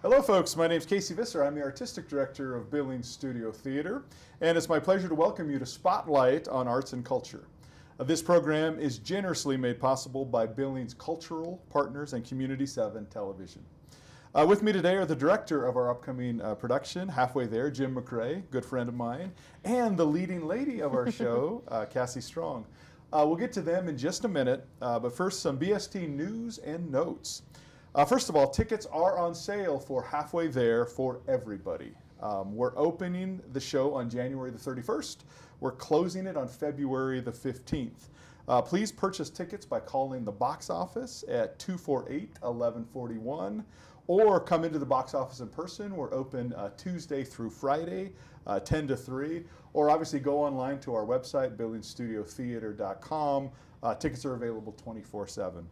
Hello folks, my name is Kassi Visser. I'm the Artistic Director of Billings Studio Theater, and it's my pleasure to welcome you to Spotlight on Arts and Culture. This program is generously made possible by Billings Cultural Partners and Community 7 Television. With me today are the director of our upcoming production, Halfway There, Jim McRae, good friend of mine, and the leading lady of our show, Kassi Strong. We'll get to them in just a minute, but first some BST news and notes. First of all, tickets are on sale for Halfway There for everybody. We're opening the show on January the 31st. We're closing it on February the 15th. Please purchase tickets by calling the box office at 248-1141 or come into the box office in person. We're open Tuesday through Friday, 10 to 3, or obviously go online to our website, billingsstudiotheater.com. Tickets are available 24/7.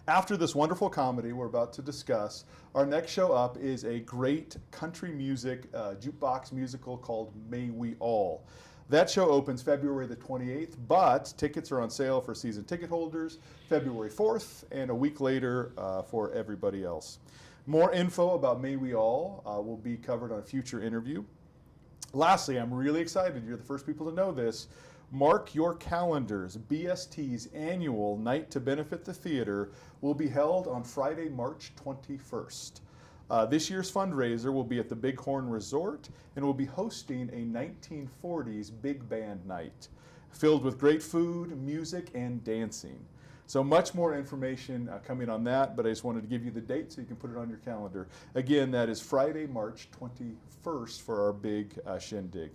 After this wonderful comedy we're about to discuss, our next show up is a great country music jukebox musical called May We All. That show opens February the 28th, but tickets are on sale for season ticket holders February 4th and a week later for everybody else. More info about May We All will be covered on a future interview. Lastly, I'm really excited, you're the first people to know this. Mark your calendars. BST's annual Night to Benefit the Theater will be held on Friday, March 21st. This year's fundraiser will be at the Bighorn Resort and will be hosting a 1940s big band night filled with great food, music, and dancing. So much more information coming on that, but I just wanted to give you the date so you can put it on your calendar. Again, that is Friday, March 21st for our big shindig.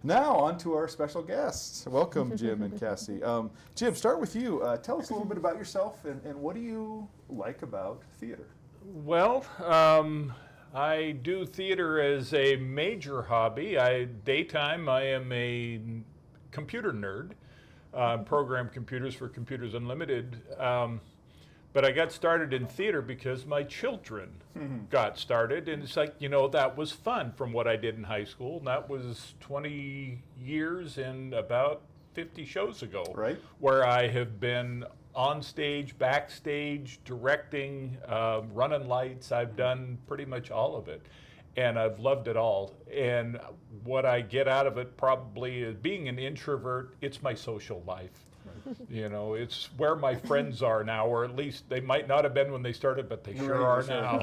Now, on to our special guests. Welcome, Jim and Kassi. Jim, start with you. Tell us a little bit about yourself and what do you like about theater? Well, I do theater as a major hobby. Daytime, I am a computer nerd, program computers for Computers Unlimited. But I got started in theater because my children got started, and it's like, that was fun from what I did in high school. And that was 20 years and about 50 shows ago, right? Where I have been on stage, backstage, directing, running lights. I've done pretty much all of it, and I've loved it all. And what I get out of it probably is being an introvert, it's my social life. It's where my friends are now, or at least they might not have been when they started, but they sure are now.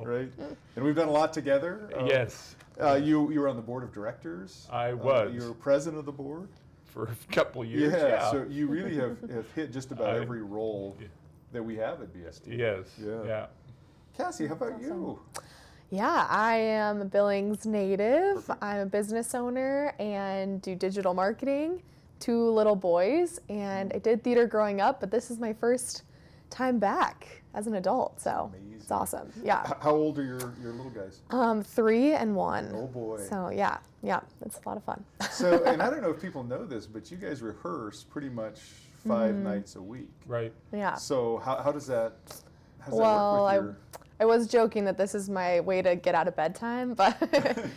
Right. And we've done a lot together. Yes. You were on the board of directors. I was. You were president of the board. For a couple of years, yeah. So you really have hit just about every role that we have at BST. Yes. Yeah. Kassi, how about you? Yeah, I am a Billings native. Perfect. I'm a business owner and do digital marketing. 2 little boys, and I did theater growing up, but this is my first time back as an adult, so amazing. It's awesome. Yeah. How old are your little guys? 3 and 1. Oh boy. So yeah, it's a lot of fun. So, and I don't know if people know this, but you guys rehearse pretty much 5 nights a week. Right. Yeah. So how does that work with your... I was joking that this is my way to get out of bedtime, but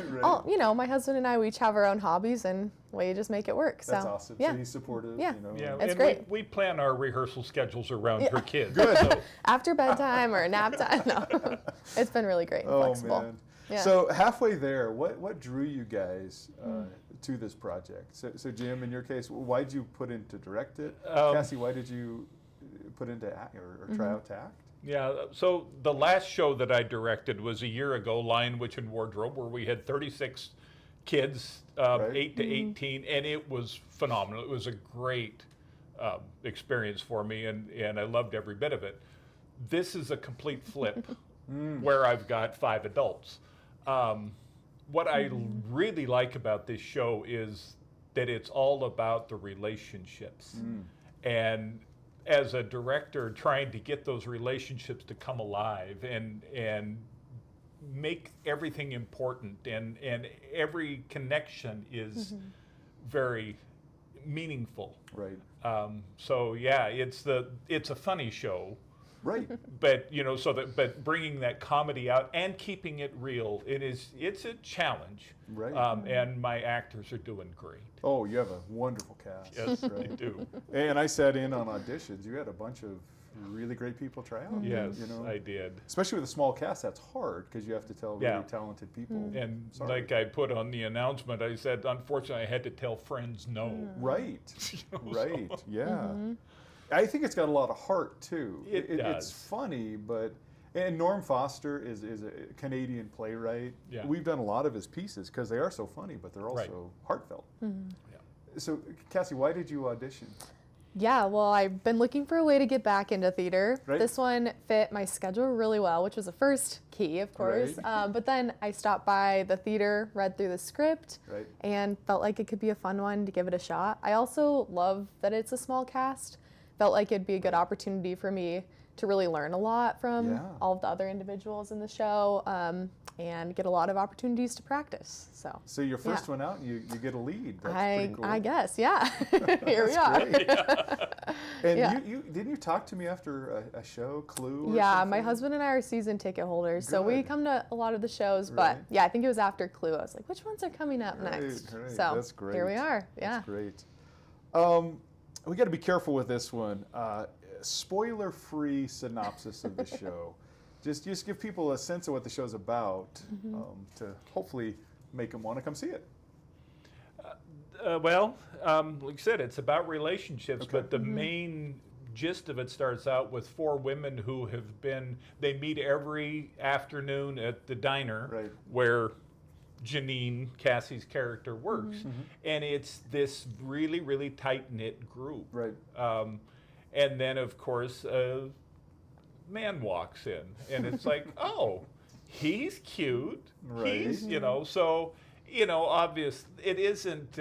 right. My husband and I, we each have our own hobbies, and we just make it work. That's awesome. Yeah. So he's supportive. Yeah, it's great. We plan our rehearsal schedules around her kids. Good. So. After bedtime or nap time. No, it's been really great and flexible. Man. Yeah. So Halfway There, what drew you guys to this project? So Jim, in your case, why did you put in to direct it? Kassi, why did you put into act or try out to act? Yeah, so the last show that I directed was a year ago, Lion, Witch, and Wardrobe, where we had 36 kids, 8 to 18, and it was phenomenal. It was a great experience for me, and I loved every bit of it. This is a complete flip, where I've got 5 adults. What I really like about this show is that it's all about the relationships. And as a director, trying to get those relationships to come alive and make everything important, and every connection is very meaningful. Right. So yeah, it's a funny show. Right. But but bringing that comedy out and keeping it real, it's a challenge. Right. And my actors are doing great. Oh, you have a wonderful cast. Yes, right? they do. And I sat in on auditions. You had a bunch of really great people try out. Yes, you know? I did. Especially with a small cast, that's hard because you have to tell really talented people. And Sorry. like I put on the announcement, I said, unfortunately, I had to tell friends no. Right, You know, right, so- yeah. I think it's got a lot of heart too. It does. It's funny, but and Norm Foster is a Canadian playwright. Yeah. We've done a lot of his pieces because they are so funny, but they're also Right. heartfelt. Yeah. So, Kassi, why did you audition? Yeah, well, I've been looking for a way to get back into theater. Right. This one fit my schedule really well, which was a first key, of course. Right. But then I stopped by the theater, read through the script, Right. and felt like it could be a fun one to give it a shot. I also love that it's a small cast. Felt like it'd be a good opportunity for me to really learn a lot from Yeah. all of the other individuals in the show, and get a lot of opportunities to practice. So your first Yeah. one out, you get a lead. That's pretty cool. I guess, yeah. Here we are. Great. And Yeah. you didn't you talk to me after a show, Clue? Or Yeah, something? my husband and I are season ticket holders, so we Good. come to a lot of the shows. But Right. yeah, I think it was after Clue. I was like, which ones are coming up Right, next? right. So That's great. here we are. Yeah. That's great. We got to be careful with this one. Spoiler-free synopsis of the show. Just give people a sense of what the show's about to hopefully make them want to come see it. Like I said, it's about relationships, Okay. but the main gist of it starts out with four women who they meet every afternoon at the diner Right. where Janine, Cassie's character, works. And it's this really, really tight-knit group. Right. And then, of course, a man walks in, and it's like, oh, he's cute. Right. He's, so, obvious. It isn't,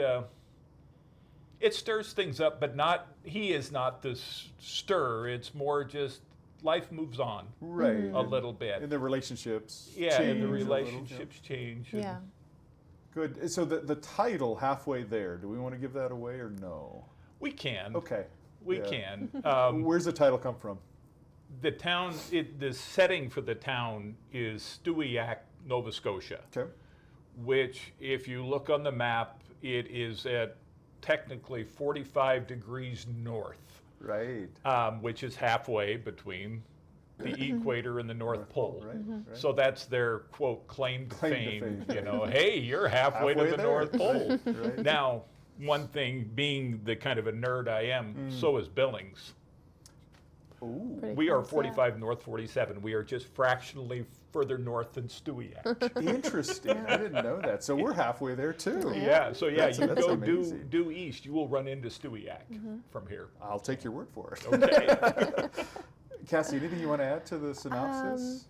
it stirs things up, but he is not the stir. It's more just life moves on Right. a little bit. And the relationships Yeah, change and the a little, relationships change. and- Yeah. Good. So the title, Halfway There, do we want to give that away or no? We can. Okay. We Yeah. can. Where's the title come from? The town, the setting for the town is Stewiacke, Nova Scotia, Okay. which, if you look on the map, it is at technically 45 degrees north, Right. which is halfway between the equator and the North Pole. Right. Right. So that's their, quote, claim to Claim to fame. fame. Hey, you're halfway to the there. North Pole. Right, right. Now, one thing, being the kind of a nerd I am, so is Billings. Ooh. Pretty We are close, yeah. 45 north, 47. We are just fractionally further north than Stewiacke. Interesting. I didn't know that. So we're halfway there too. Yeah, so yeah, That's- you that's go amazing. due east, you will run into Stewiacke from here. I'll take your word for it. Okay. Cassie, anything you want to add to the synopsis?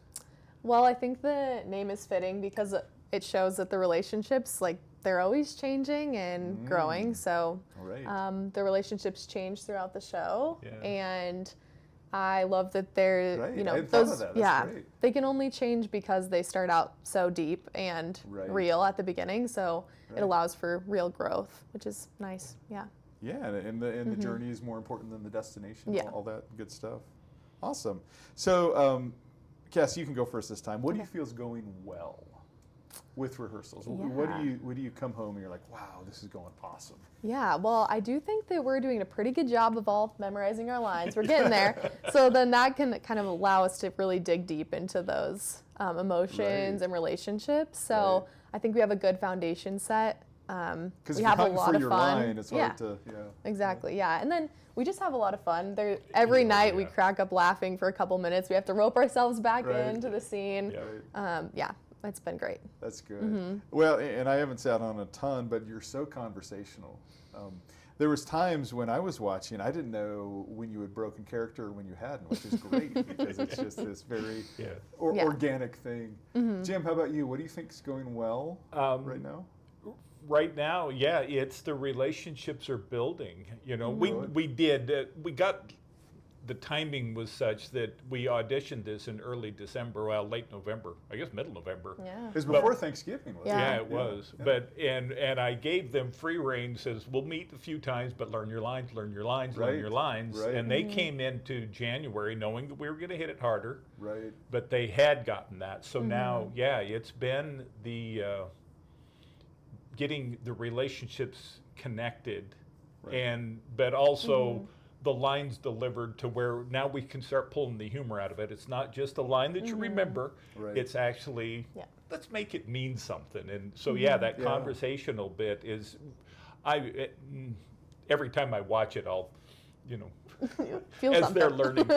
Well, I think the name is fitting because it shows that the relationships, like, they're always changing and growing. So All right. the relationships change throughout the show, Yeah. and I love that they're, Right, you know, I hadn't thought of those, that. That's yeah, great. they can only change because they start out so deep and Right. real at the beginning. So Right. it allows for real growth, which is nice. Yeah. Yeah, and the journey is more important than the destination. Yeah. All that good stuff. Awesome. So, Cassie, you can go first this time. What do you feel is going well with rehearsals? What do you come home and you're like, wow, this is going awesome? Yeah, well, I do think that we're doing a pretty good job of all memorizing our lines. We're getting there. So then that can kind of allow us to really dig deep into those emotions Right. and relationships. So Right. I think we have a good foundation set. Because We if you're have a hunting lot for of your fun. line, it's Yeah. hard to, Exactly, yeah. And then we just have a lot of fun. Every night we yeah. crack up laughing for a couple minutes. We have to rope ourselves back Right. into the scene. Yeah. Yeah, it's been great. That's good. Well, and I haven't sat on a ton, but you're so conversational. There was times when I was watching, I didn't know when you had broken character or when you hadn't, which is great because it's just this very Yeah. Yeah. organic thing. Jim, how about you? What do you think is going well right now? Right now, yeah, it's the relationships are building. We got, the timing was such that we auditioned this in early December, well, late November, I guess middle November. Yeah. It was before Thanksgiving, wasn't Yeah. Yeah, it was. Yeah. But and I gave them free rein. Says we'll meet a few times, but learn your lines, learn your lines, learn Right, your lines. right. And they came into January knowing that we were going to hit it harder, Right. but they had gotten that. So now, yeah, it's been the getting the relationships connected, Right. but also the lines delivered to where now we can start pulling the humor out of it. It's not just a line that you remember. Right. It's actually, Yeah. let's make it mean something. And so, yeah, that conversational bit is, every time I watch it, I'll, you know, Feel as something. they're learning.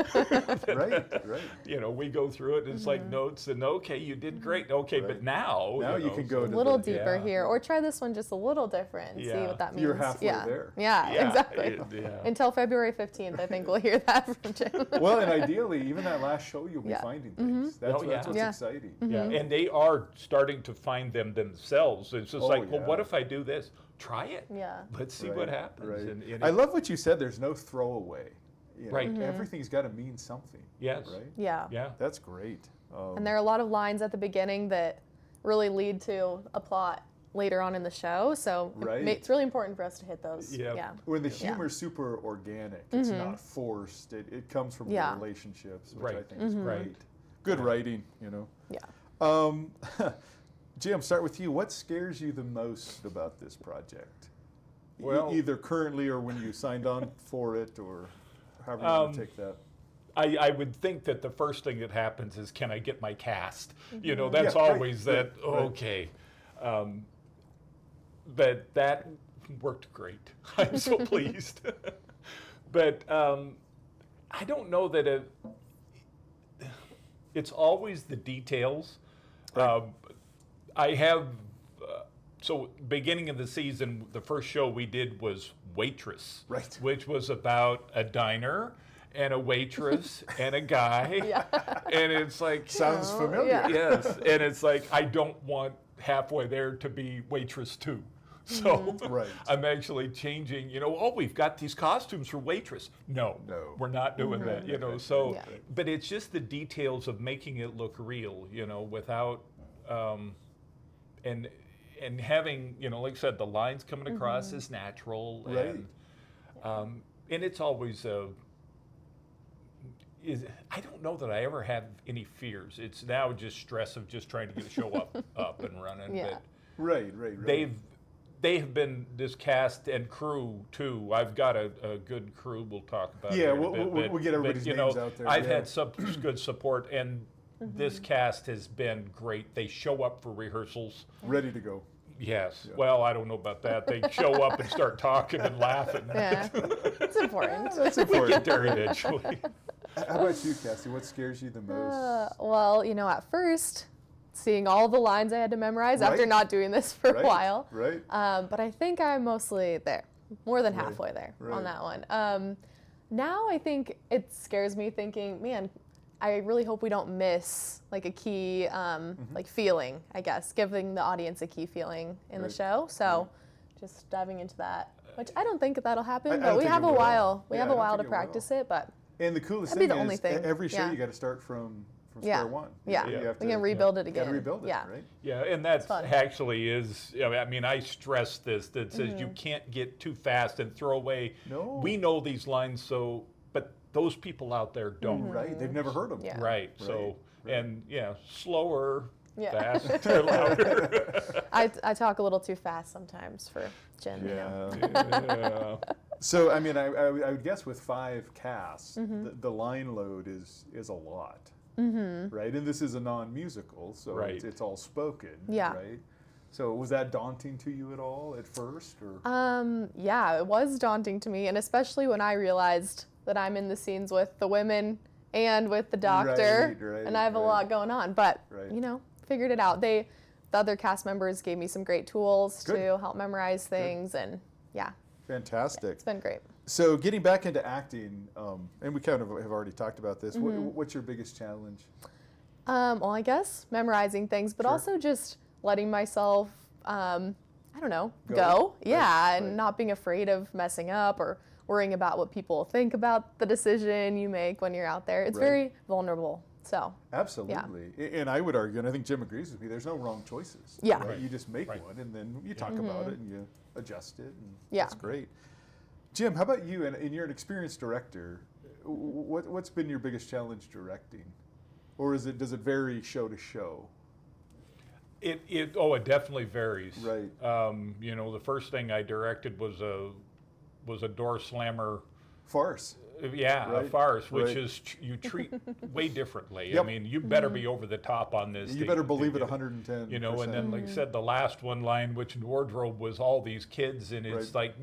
Right. You know, we go through it, and it's like notes, and okay, you did great. Okay, but now, Now you you know, can go A to little the, deeper Yeah. here, or try this one just a little different and see Yeah. what that means. You're halfway yeah. there. Yeah, Yeah, exactly. yeah. Until February 15th, I think we'll hear that from Jim. Well, and ideally, even that last show, you'll be Yeah. finding things. That's, Oh, that's yeah. what's Yeah. exciting. Yeah, and they are starting to find them themselves. It's just Oh, like, well, what yeah. if I do this? Try it. Yeah. Let's see Right, what happens. right. And I love what you said. There's no throwaway. You know, Right. Everything's got to mean something. Yes. Right. Yeah. Yeah. That's great. And there are a lot of lines at the beginning that really lead to a plot later on in the show. So Right. it's really important for us to hit those. Yeah. Yeah. when the humor's super organic, it's not forced. It comes from Yeah. the relationships, which I Right. think is great. Good writing, you know. Yeah. Jim, start with you. What scares you the most about this project? Well- Either currently or when you signed on for it, or however you want to take that. I would think that the first thing that happens is, can I get my cast? You know, that's Yeah, right, always that, right, right. okay. But that worked great. I'm so pleased. But I don't know that it's always the details. I have, so beginning of the season, the first show we did was Waitress, Right. which was about a diner and a waitress and a guy. Yeah. And it's like, Sounds familiar. yeah. yes. And it's like, I don't want halfway there to be Waitress 2. So Right. I'm actually changing, you know, oh, we've got these costumes for Waitress. No, No. we're not doing that, you know. So, Yeah. but it's just the details of making it look real, you know, without, and having, you know, like I said, the lines coming across is natural. Right. And it's always I don't know that I ever have any fears. It's now just stress of just trying to get a show up and running. Yeah. But Right. they have been, this cast and crew too. I've got a good crew. We'll talk about. Yeah, here in a bit, we'll get everybody's you names know, out there, I've yeah. had some good support, and this cast has been great. They show up for rehearsals. Ready to go. Yes. Well, I don't know about that. They show up and start talking and laughing. Yeah. It's important. That's We important. get there eventually. How about you, Kassi? What scares you the most? Well, you know, at first, seeing all the lines I had to memorize after Right. not doing this for Right, a while. right. But I think I'm mostly there, more than halfway there right. on that one. Now I think it scares me thinking, man, I really hope we don't miss like a key like feeling, I guess, giving the audience a key feeling in the Right. show. So just diving into that, which I don't think that'll happen, I but don't we think have it a will. while. We Yeah, have I a don't while to think it will. practice it, but And the coolest That'd be thing the only is thing. every show Yeah. you got to start from yeah, square one. yeah, You have we to- can rebuild it Got again. to rebuild it, yeah. right? Yeah, and that fun. actually is, I mean, I stress this, that says you can't get too fast and throw away. No. We know these lines, so, but those people out there don't. Right. They've never heard them. Yeah. Right, so, right. and yeah, slower, Yeah. faster, louder. I talk a little too fast sometimes for Jen. You know. Yeah. Yeah. So I mean, I would guess with 5 casts, Mm-hmm. the line load is a lot, right? And this is a non-musical, so Right. it's all spoken, Yeah. right? So was that daunting to you at all at first, or? Yeah, it was daunting to me, and especially when I realized that I'm in the scenes with the women and with the doctor, Right, and I have a right. lot going on. But Right. you know, figured it out. The other cast members gave me some great tools Good. to help memorize things, and yeah, Fantastic. it's been great. So getting back into acting, and we kind of have already taled about this. Mm-hmm. What's your biggest challenge? Well, I guess memorizing things, but Sure. also just letting myself, I don't know, Go. go. Yeah, Right, and right. not being afraid of messing up or worrying about what people think about the decision you make when you're out there. It's Right. very vulnerable. So, Absolutely. And I would argue, and I think Jim agrees with me, there's no wrong choices. Yeah. Right? Right. You just make Right. one, and then you talk about it, and you adjust it, and Mm-hmm. Yeah. that's great. Jim, how about you? And you're an experienced director. What's been your biggest challenge directing? Or does it vary show to show? It definitely varies. Right. You know, the first thing I directed was a door slammer farce. Yeah, Right, a farce, which right. is you treat way differently. Yep. I mean, you better be over the top on this. You better believe it 110%. You know, and then like I said, the last one, line which in wardrobe was all these kids, and it's Right. like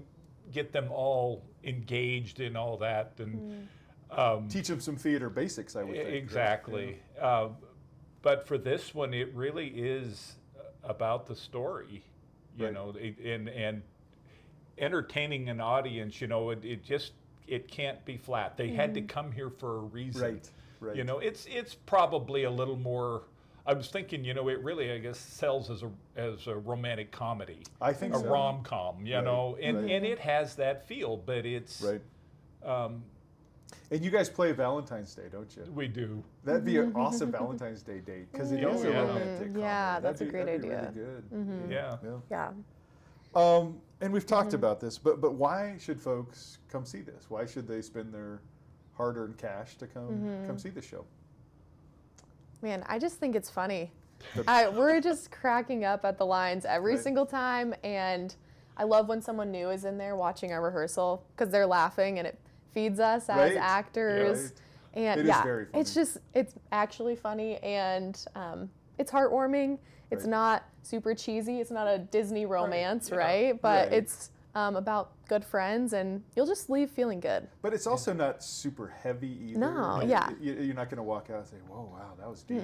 get them all engaged in all that, and Teach them some theater basics, I would think. right? exactly. But for this one, it really is about the story, you Right. know, and entertaining an audience. You know, it can't be flat. They had to come here for a reason. Right, right. You know, it's probably a little more. I was thinking, you know, it really, I guess, sells as a romantic comedy, I think a so. rom-com. You Right, know, and right. and it has that feel, but it's Right. And you guys play Valentine's Day, don't you? we do. That'd be an awesome Valentine's Day date because it is a Yeah. romantic comedy. Yeah, that's a great that'd be idea. Really good. Yeah. Yeah. Yeah. And we've talked about this, but why should folks come see this? Why should they spend their hard-earned cash to come see the show? Man, I just think it's funny. We're just cracking up at the lines every Right. single time, and I love when someone new is in there watching our rehearsal because they're laughing and it feeds us as Right. actors. Right. And It is yeah, very funny. it's actually funny, and it's heartwarming. It's Right. not super cheesy. It's not a Disney romance, yeah. right? But Right. it's about good friends, and you'll just leave feeling good. But it's also not super heavy either. No, Like, yeah. You're not going to walk out and say, "Whoa, wow, that was deep."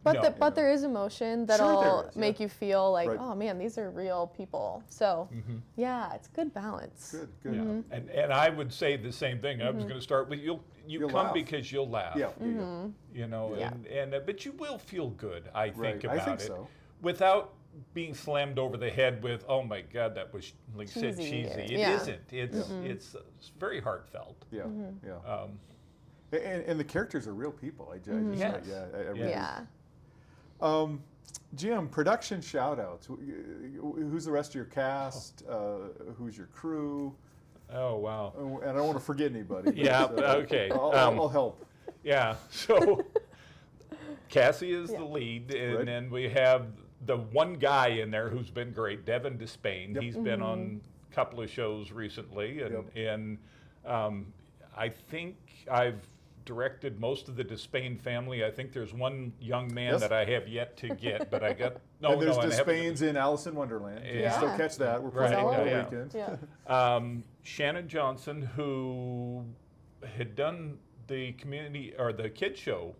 But No. but there is emotion Sure that'll there is, yeah. make you feel like, Right. oh man, these are real people. So yeah, it's good balance. Good, good. Yeah. And I would say the same thing. I was going to start with you You'll come laugh. because you'll laugh. Yeah, yeah. You know, Yeah. and but you will feel good, I think, Right. about I think it. so. Without being slammed over the head with, oh my God, that was, like you said, Cheesy cheesy. or- It yeah. isn't. It's very heartfelt. Yeah, yeah. Um, And the characters are real people. I just, Yes. yeah, I really. Yeah. Jim, production shout-outs. Who's the rest of your cast? Who's your crew? oh, wow. And I don't want to forget anybody. but, Yeah, okay. I'll help. Yeah, so Kassi is Yeah. the lead, and Right. then we have the one guy in there who's been great, Devin Despain. Yep. He's been on a couple of shows recently, and I think I've directed most of the Despain family. I think there's one young man Yes. that I have yet to get, but I got And there's I haven't- Despain's in Alice in Wonderland. You Yeah. can still catch that. We're playing Right, all yeah. weekend. Yeah. Shannon Johnson, who had done the community or the kid show,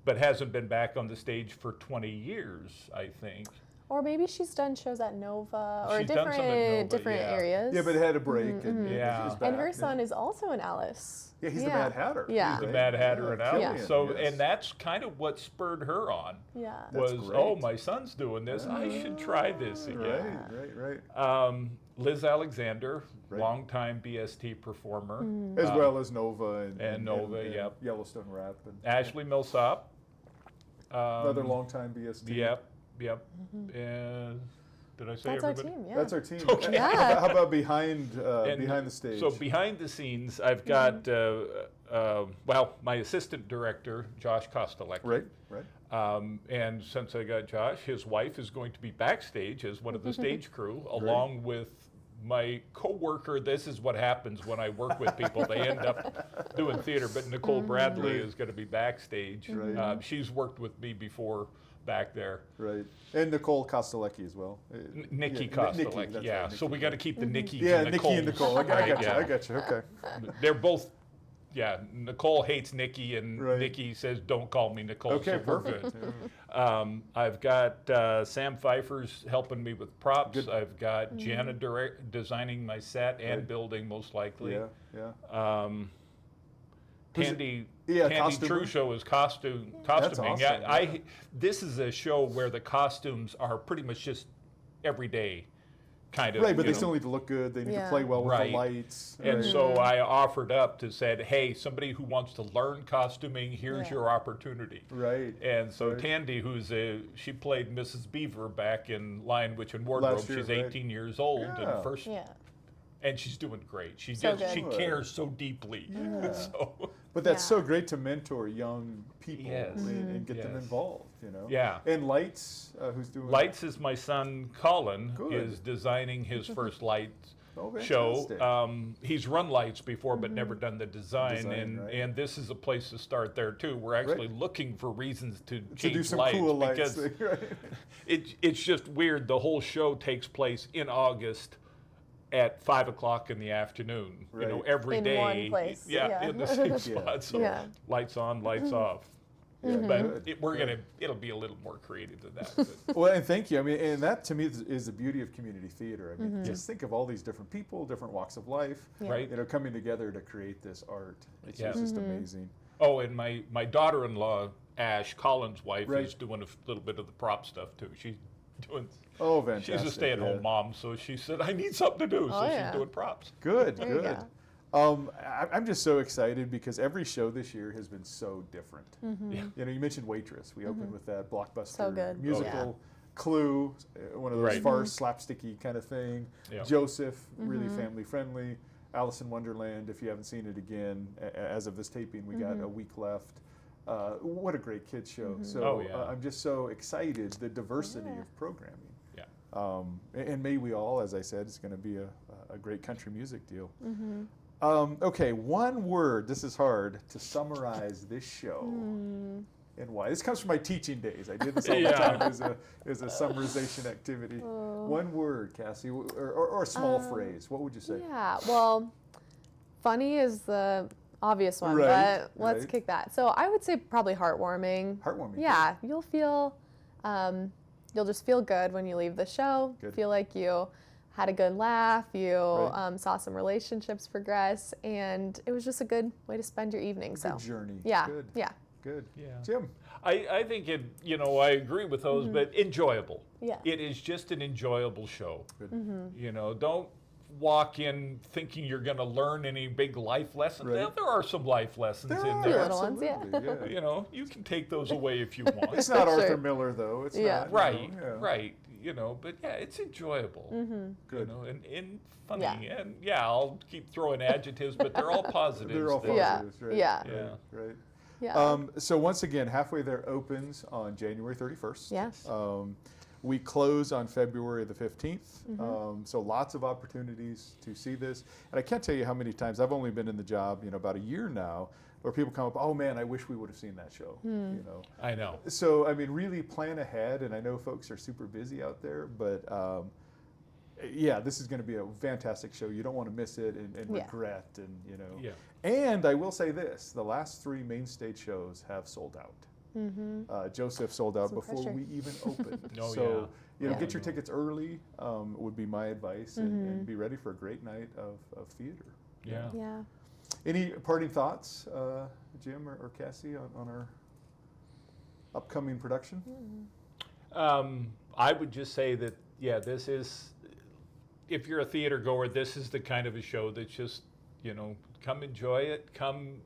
but hasn't been back on the stage for 20 years, I think. Or maybe she's done shows at Nova or She's done some at Nova, different yeah. areas. Yeah, but it had a break. And Yeah. is back. and her son is also in Alice. Yeah, he's the Mad Hatter. Yeah. Right? The Mad Hatter and Killian, Alice. So, yes. and that's kind of what spurred her on. Yeah. That's Was great. oh, my son's doing this. I should try this again. Right. Liz Alexander, Right. longtime BST performer. As well as Nova and Nova, yep. Yellowstone Rap. And Ashley Millsop. another longtime BST. Yep. And did I say That's our everybody? team. Yeah. That's our team. Okay. Yeah. How about behind And behind the stage? So behind the scenes, I've got my assistant director, Josh Kostelecki. right. And since I got Josh, his wife is going to be backstage as one of the stage crew, along with my coworker. This is what happens when I work with people; they end up doing theater. But Nicole Bradley Right. is going to be backstage. Right. She's worked with me before back there. Right. And Nicole Kostelecki as well. Nikki Yeah, Kostelecki, that's yeah. right, So we got to keep the Nikki. Yeah, and Nikki and Nicole. I got you. Yeah. I got you. Okay. They're both. Yeah, Nicole hates Nikki, and Right. Nikki says, "Don't call me Nicole." Okay, so we're perfect. good. I've got Sam Pfeiffer's helping me with props. Good. I've got Jana designing my set and Right. building, most likely. Yeah. Who's it? Tandy, Yeah, Tandy costumer. Trusho is costuming. awesome, Yeah, yeah. this is a show where the costumes are pretty much just everyday kind of. Right, but you they know. still need to look good. They need to Yeah. play well with Right. the lights. And right. so I offered up to said, hey, somebody who wants to learn costuming, here's Yeah. your opportunity. Right. And so Right. Tandy, she played Mrs. Beaver back in Lion, Witch, and Wardrobe. Last year, She's right. 18 years old Yeah. and she's doing great. She So just she good. cares so deeply. So But that's so Yeah. great to mentor young people Yes. and get them Yes. involved, you know? Yeah. And Lights, who's doing Lights is my son Colin Good. is designing his first lights. show. fantastic. He's run lights before, but never done the design, right. and this is a place to start there too. We're actually looking for reasons to change do some lights cool lights, because right? it's just weird. The whole show takes place in August at 5 o'clock in the afternoon. You know, Right. every In day. one place, yeah. in the same spot. So Yeah. lights on, lights off. Yeah, But good. it'll be a little more creative than that. But Well, and thank you. I mean, and that to me is the beauty of community theater. I mean, just think of all these different people, different walks of life, Yeah. Right. you know, coming together to create this art. It's Yeah. just amazing. Oh, and my daughter-in-law, Ash, Colin's wife, Right. is doing a little bit of the prop stuff too. She's doing. Oh, fantastic. She's a stay-at-home yeah. mom, so she said, "I need something to do," so Oh, yeah. she's doing props. Good, There you good. go. I'm just so excited because every show this year has been so different. Yeah. You know, you mentioned Waitress. We opened with that blockbuster So good. musical. Clue, one of those Right. farce, slapsticky kind of thing. Yeah. Joseph, really family friendly. Alice in Wonderland, if you haven't seen it again, as of this taping, we got a week left. What a great kids show. So Oh, yeah. I'm just so excited, the diversity of programming. Yeah. And may we all, as I said, it's going to be a great country music deal. Okay, one word, this is hard, to summarize this show and why. This comes from my teaching days. I did this all the Yeah. time as a summarization activity. One word, Kassi, or a small phrase. What would you say? Yeah, well, funny is the obvious one, Right, but let's right. kick that. So I would say probably heartwarming. Heartwarming. Yeah, you'll just feel good when you leave the show. Good. Feel like you had a good laugh, you Right. saw some relationships progress, and it was just a good way to spend your evening. Good So journey. yeah, Good. yeah, Good. Yeah. Jim. I think it. I agree with those, but enjoyable. Yeah. It is just an enjoyable show. Good. Don't walk in thinking you're going to learn any big life lessons. Right. There are some life lessons There in are, there. little ones, yeah. absolutely, yeah. You can take those away if you want. It's not Sure. Arthur Miller, though. It's Yeah. not. Right, Yeah. right. But yeah, it's enjoyable. Good. And funny. Yeah. And yeah, I'll keep throwing adjectives, but they're all positives. They're all there. Yeah. positives, right? Yeah. Yeah. Right. yeah. So once again, Halfway There opens on January 31st. Yes. We close on February the 15th. So lots of opportunities to see this. And I can't tell you how many times, I've only been in the job, about a year now, where people come up, oh man, I wish we would have seen that show. I know. So, I mean, really plan ahead. And I know folks are super busy out there, but yeah, this is going to be a fantastic show. You don't want to miss it and Yeah. regret. And, Yeah. And I will say this, the last 3 main stage shows have sold out. Joseph sold out Some before pressure. we even opened. Oh, So, Yeah. get your tickets early would be my advice, and be ready for a great night of theater. Yeah. Yeah. Any parting thoughts, Jim or Kassi, on our upcoming production? I would just say that, this is, if you're a theater goer, this is the kind of a show that's just, come enjoy it, come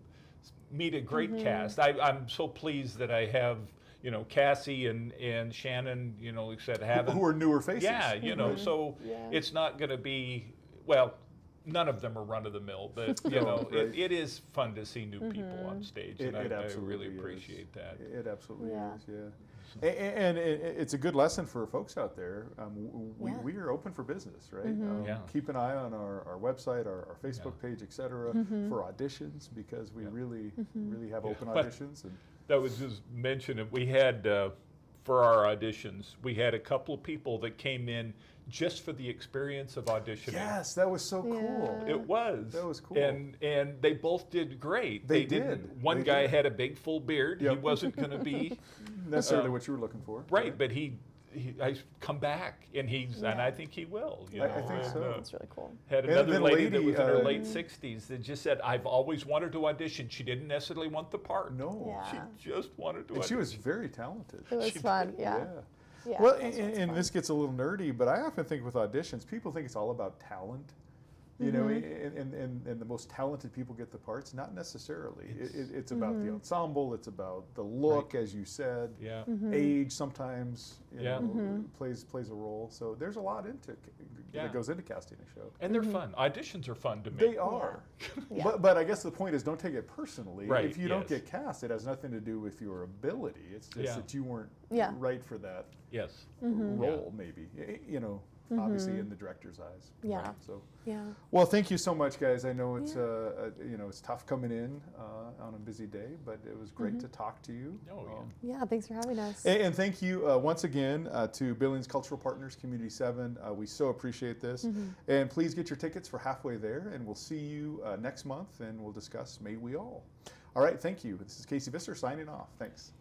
meet a great cast. I'm so pleased that I have, Kassi and Shannon, like I said, haven't. Who are newer faces. Yeah, so Yeah. it's not going to be, none of them are run of the mill, but No, right. it is fun to see new people on stage, It and I absolutely really is. appreciate that. It absolutely Yeah. is, yeah. And it's a good lesson for folks out there. We are open for business, right? Yeah. Keep an eye on our website, our Facebook page, et cetera, for auditions, because we really have open But- auditions. And That was just mentioned that we had, for our auditions, we had a couple of people that came in just for the experience of auditioning. yes, that was so cool. Yeah. It was. That was cool. And they both did great. They didn't. did. One They guy did. had a big full beard. He Yep. wasn't going to be Necessarily what you were looking for. right, but I come back, and and Yeah. I think he will. I think and, so. That's really cool. Had And another then lady that lady, was in her late 60s that just said, "I've always wanted to audition." She didn't necessarily want the part. No. Yeah. She just wanted to And she audition. was very talented. It was She fun. did, Yeah. Yeah, Well, that's and, what's and fun. this gets a little nerdy, but I often think with auditions, people think it's all about talent. And the most talented people get the parts. Not necessarily. It's about the ensemble. It's about the look, as you said. Yeah. Age sometimes Yeah. plays a role. So there's a lot Yeah. that goes into casting a show. And they're fun. Auditions are fun to me. They are. Yeah. But I guess the point is, don't take it personally. Right, If you don't yes. get cast, it has nothing to do with your ability. It's just Yeah. that you weren't Yeah. right for that Yes. role, maybe. obviously in the director's eyes. Yeah. Right? So, Yeah. well, thank you so much, guys. I know it's it's tough coming in on a busy day, but it was great to talk to you. Oh, yeah. Yeah, thanks for having us. And thank you once again to Billings Cultural Partners Community 7. We so appreciate this. And please get your tickets for Halfway There, and we'll see you next month, and we'll discuss May We All. All right, thank you. This is Kassi Visser signing off. Thanks.